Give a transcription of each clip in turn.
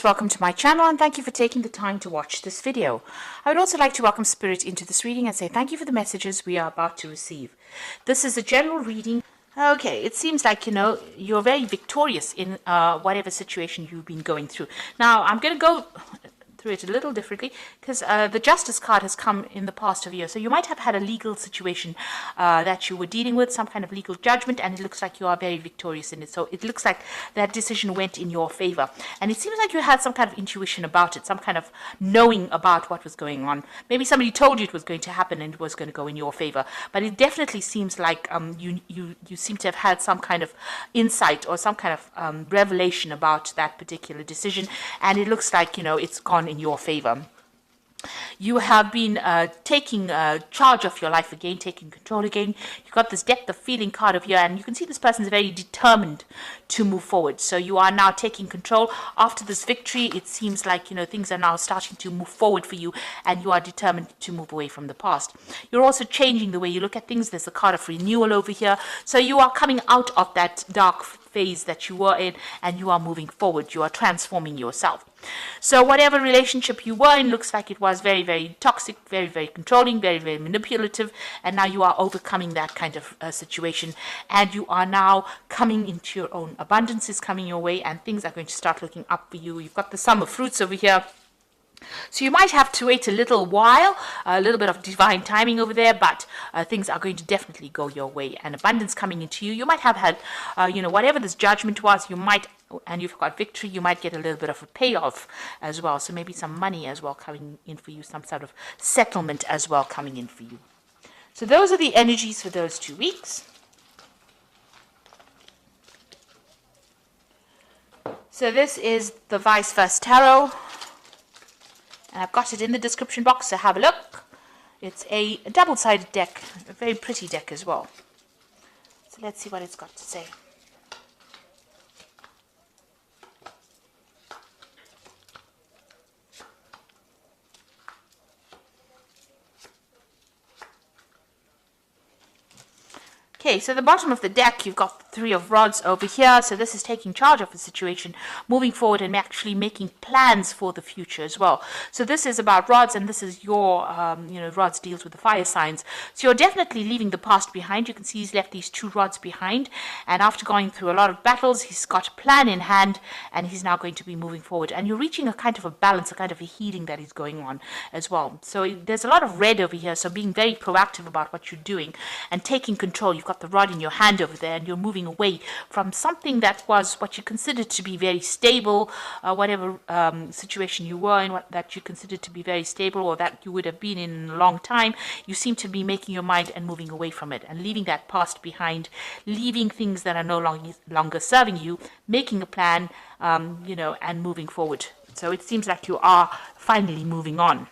Welcome to my channel and thank you for taking the time to watch this video. I would also like to welcome Spirit into this reading and say thank you for the messages we are about to receive. This is a general reading. Okay, it seems like, you're very victorious in whatever situation you've been going through. Now, I'm going to go through it a little differently because the Justice card has come in the past of year. So you might have had a legal situation that you were dealing with, some kind of legal judgment, and it looks like you are very victorious in it. So it looks like that decision went in your favor. And it seems like you had some kind of intuition about it, some kind of knowing about what was going on. Maybe somebody told you it was going to happen and it was going to go in your favor. But it definitely seems like you seem to have had some kind of insight or some kind of revelation about that particular decision. And it looks like, it's gone in your favor. You have been taking charge of your life again, taking control again. You've got this depth of feeling card of here, and you can see this person is very determined to move forward. So you are now taking control. After this victory, it seems like, things are now starting to move forward for you, and you are determined to move away from the past. You're also changing the way you look at things. There's a card of renewal over here. So you are coming out of that dark phase that you were in, and you are moving forward. You are transforming yourself. So whatever relationship you were in looks like it was very, very toxic, very, very controlling, very, very manipulative, and now you are overcoming that kind of situation, and you are now coming into your own. Abundance is coming your way, and things are going to start looking up for you. You've got the sum of fruits over here. So you might have to wait a little while, a little bit of divine timing over there, but things are going to definitely go your way, and abundance coming into you. You might have had, whatever this judgment was, you might, and you've got victory, you might get a little bit of a payoff as well. So maybe some money as well coming in for you, some sort of settlement as well coming in for you. So those are the energies for those 2 weeks. So this is the Vice Versa Tarot. And I've got it in the description box, so have a look. It's a double-sided deck, a very pretty deck as well. So let's see what it's got to say. Okay, so the bottom of the deck, you've got the 3 of Rods over here. So this is taking charge of the situation, moving forward and actually making plans for the future as well. So this is about Rods, and this is your, Rods deals with the fire signs. So you're definitely leaving the past behind. You can see he's left these 2 rods behind. And after going through a lot of battles, he's got a plan in hand, and he's now going to be moving forward. And you're reaching a kind of a balance, a kind of a healing that is going on as well. So there's a lot of red over here. So being very proactive about what you're doing and taking control. You've got the rod in your hand over there, and you're moving away from something that was what you considered to be very stable, whatever situation you were in, that you considered to be very stable, or that you would have been in a long time. You seem to be making your mind and moving away from it and leaving that past behind, leaving things that are no longer serving you, making a plan, and moving forward. So it seems like you are finally moving on.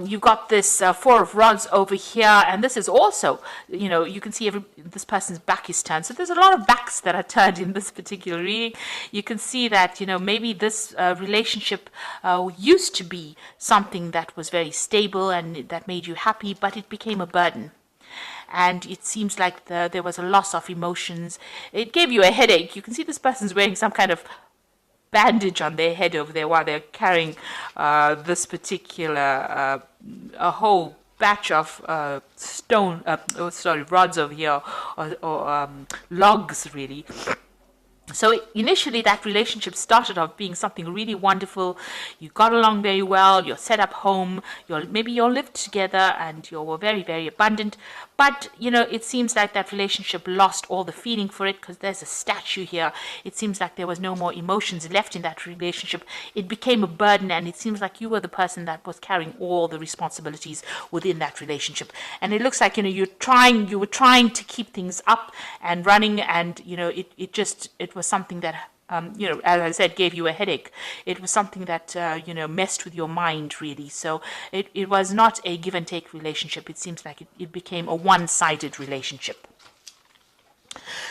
You've got this 4 of Rods over here, and this is also, you can see this person's back is turned. So there's a lot of backs that are turned in this particular reading. You can see that, maybe this relationship used to be something that was very stable and that made you happy, but it became a burden. And it seems like there was a loss of emotions. It gave you a headache. You can see this person's wearing some kind of bandage on their head over there while they're carrying this particular a whole batch of rods over here, or logs really. So initially that relationship started off being something really wonderful. You got along very well, you're set up home, maybe you all lived together and you were very, very abundant. But, it seems like that relationship lost all the feeling for it, because there's a statue here. It seems like there was no more emotions left in that relationship. It became a burden, and it seems like you were the person that was carrying all the responsibilities within that relationship. And it looks like, you were trying to keep things up and running, and, it was something that as I said, gave you a headache. It was something that, messed with your mind, really. So it was not a give and take relationship. It seems like it became a one-sided relationship.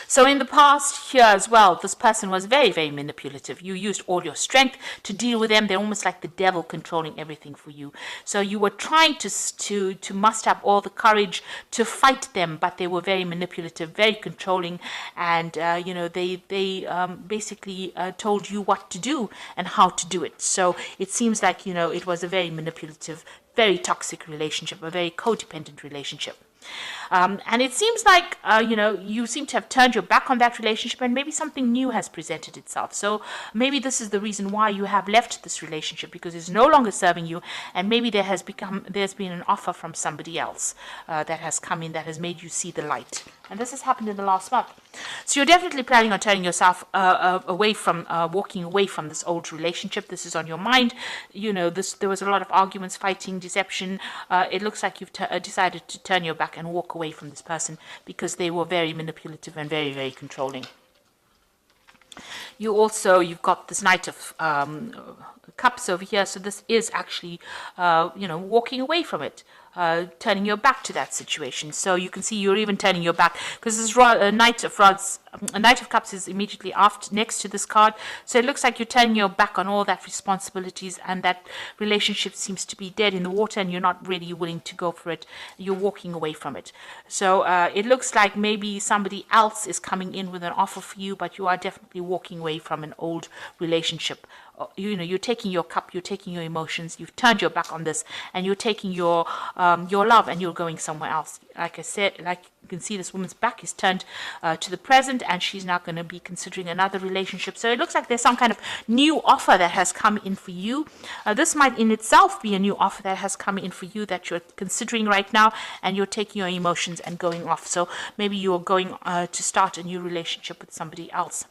So in the past here as well, this person was very, very manipulative. You used all your strength to deal with them. They're almost like the devil controlling everything for you. So you were trying to muster up all the courage to fight them, but they were very manipulative, very controlling, and they basically told you what to do and how to do it. So it seems like it was a very manipulative, very toxic relationship, a very codependent relationship. And it seems like, you seem to have turned your back on that relationship, and maybe something new has presented itself. So maybe this is the reason why you have left this relationship, because it's no longer serving you, and maybe there's been an offer from somebody else that has come in that has made you see the light. And this has happened in the last month. So you're definitely planning on turning yourself walking away from this old relationship. This is on your mind. There was a lot of arguments, fighting, deception. It looks like you've decided to turn your back and walk away from this person because they were very manipulative and very, very controlling. You've got this Knight of Cups over here. So this is actually, walking away from it. Turning your back to that situation. So you can see you're even turning your back, because this Knight of Cups is immediately next to this card. So it looks like you're turning your back on all that responsibilities, and that relationship seems to be dead in the water, and you're not really willing to go for it. You're walking away from it. So it looks like maybe somebody else is coming in with an offer for you, but you are definitely walking away from an old relationship. You're taking your cup, you're taking your emotions, you've turned your back on this, and you're taking your love, and you're going somewhere else. Like I said, like you can see, this woman's back is turned to the present, and she's now going to be considering another relationship. So it looks like there's some kind of new offer that has come in for you. This might in itself be a new offer that has come in for you that you're considering right now, and you're taking your emotions and going off. So maybe you're going to start a new relationship with somebody else.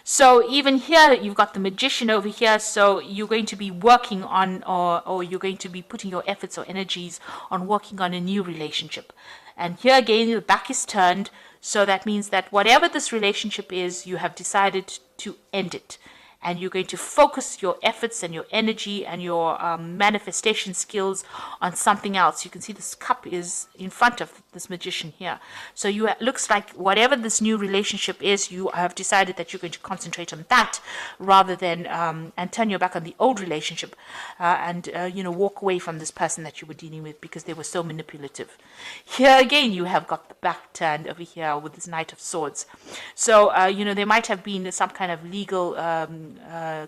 So even here, you've got the Magician over here. So you're going to be working on, or you're going to be putting your efforts or energies on working on a new relationship. And here again, the back is turned. So that means that whatever this relationship is, you have decided to end it. And you're going to focus your efforts and your energy and your manifestation skills on something else. You can see this cup is in front of this Magician here. So it looks like whatever this new relationship is, you have decided that you're going to concentrate on that rather than and turn your back on the old relationship and walk away from this person that you were dealing with because they were so manipulative. Here again, you have got the back turned over here with this Knight of Swords. So there might have been some kind of legal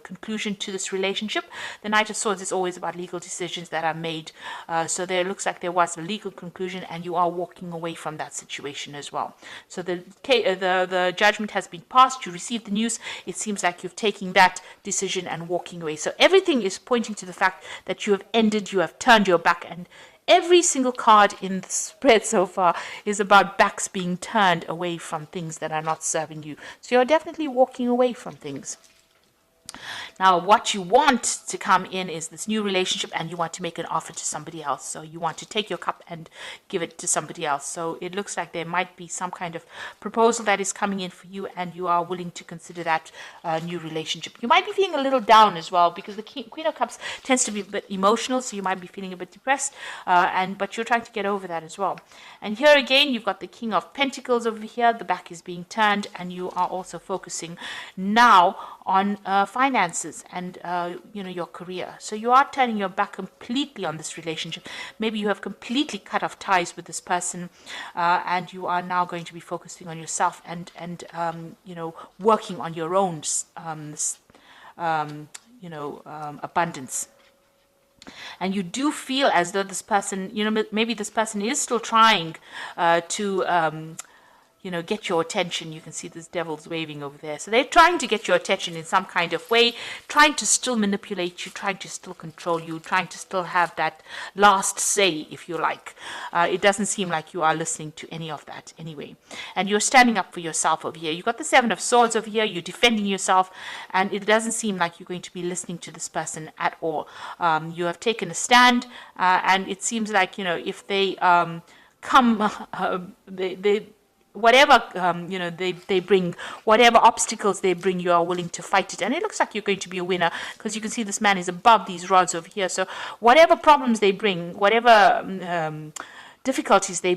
conclusion to this relationship. The Knight of Swords is always about legal decisions that are made. So there looks like there was a legal conclusion, and you are walking away from that situation as well. So the judgment has been passed. You received the news. It seems like you've taken that decision and walking away. So everything is pointing to the fact that you have ended, you have turned your back, and every single card in the spread so far is about backs being turned away from things that are not serving you. So you're definitely walking away from things. Now, what you want to come in is this new relationship, and you want to make an offer to somebody else. So you want to take your cup and give it to somebody else. So it looks like there might be some kind of proposal that is coming in for you, and you are willing to consider that new relationship. You might be feeling a little down as well, because the Queen of Cups tends to be a bit emotional, so you might be feeling a bit depressed, but you're trying to get over that as well. And here again, you've got the King of Pentacles over here. The back is being turned, and you are also focusing now on finances and your career. So you are turning your back completely on this relationship. Maybe you have completely cut off ties with this person, and you are now going to be focusing on yourself and working on your own abundance. And you do feel as though this person, maybe this person is still trying to get your attention. You can see this devil's waving over there. So they're trying to get your attention in some kind of way, trying to still manipulate you, trying to still control you, trying to still have that last say, if you like. It doesn't seem like you are listening to any of that anyway. And you're standing up for yourself over here. You've got the Seven of Swords over here. You're defending yourself, and it doesn't seem like you're going to be listening to this person at all. You have taken a stand, and it seems like, if they whatever they bring, whatever obstacles they bring, you are willing to fight it. And it looks like you're going to be a winner, because you can see this man is above these rods over here. So whatever problems they bring, whatever difficulties they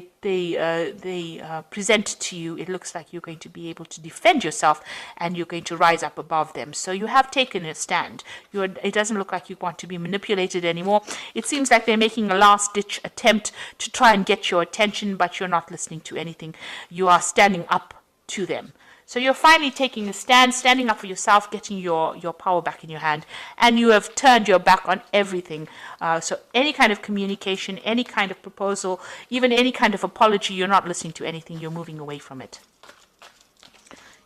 present to you, it looks like you're going to be able to defend yourself and you're going to rise up above them. So you have taken a stand. It doesn't look like you want to be manipulated anymore. It seems like they're making a last-ditch attempt to try and get your attention, but you're not listening to anything. You are standing up to them. So you're finally taking a stand, standing up for yourself, getting your power back in your hand, and you have turned your back on everything. So any kind of communication, any kind of proposal, even any kind of apology, you're not listening to anything, you're moving away from it.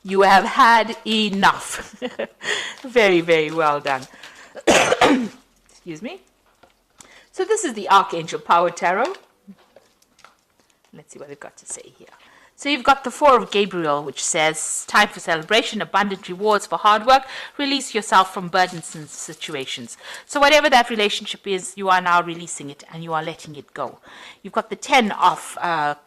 You have had enough. Very, very well done. Excuse me. So this is the Archangel Power Tarot. Let's see what they've got to say here. So you've got the Four of Gabriel, which says, time for celebration, abundant rewards for hard work, release yourself from burdensome situations. So whatever that relationship is, you are now releasing it and you are letting it go. You've got the 10 of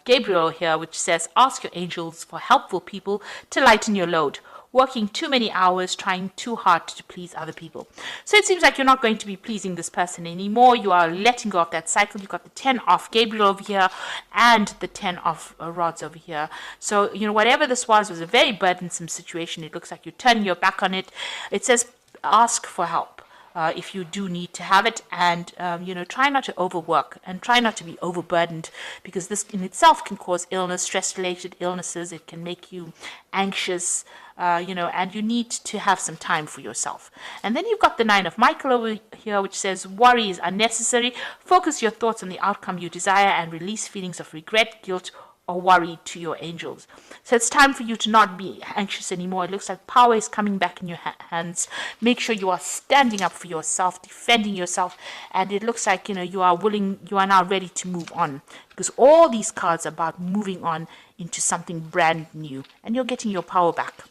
Gabriel here, which says, ask your angels for helpful people to lighten your load. Working too many hours, trying too hard to please other people. So it seems like you're not going to be pleasing this person anymore. You are letting go of that cycle. You've got the 10 of Gabriel over here and the 10 of rods over here. So, you know, whatever this was a very burdensome situation. It looks like you're turning your back on it. It says ask for help. If you do need to have it, and you know, try not to overwork and try not to be overburdened, because this in itself can cause illness, stress-related illnesses. It can make you anxious, you know, and you need to have some time for yourself. And then you've got the 9 of Michael over here, which says worry is unnecessary. Focus your thoughts on the outcome you desire and release feelings of regret, guilt, or worry to your angels. So it's time for you to not be anxious anymore. It looks like power is coming back in your hands. Make sure you are standing up for yourself, defending yourself, and it looks like, you know, you are now ready to move on, because all these cards are about moving on into something brand new, and you're getting your power back.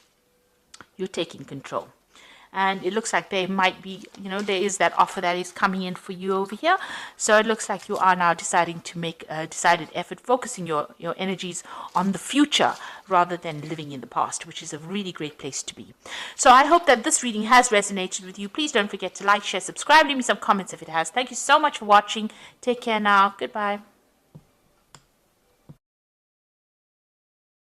You're taking control. And it looks like there might be, you know, there is that offer that is coming in for you over here. So it looks like you are now deciding to make a decided effort, focusing your energies on the future rather than living in the past, which is a really great place to be. So I hope that this reading has resonated with you. Please don't forget to like, share, subscribe, leave me some comments if it has. Thank you so much for watching. Take care now. Goodbye.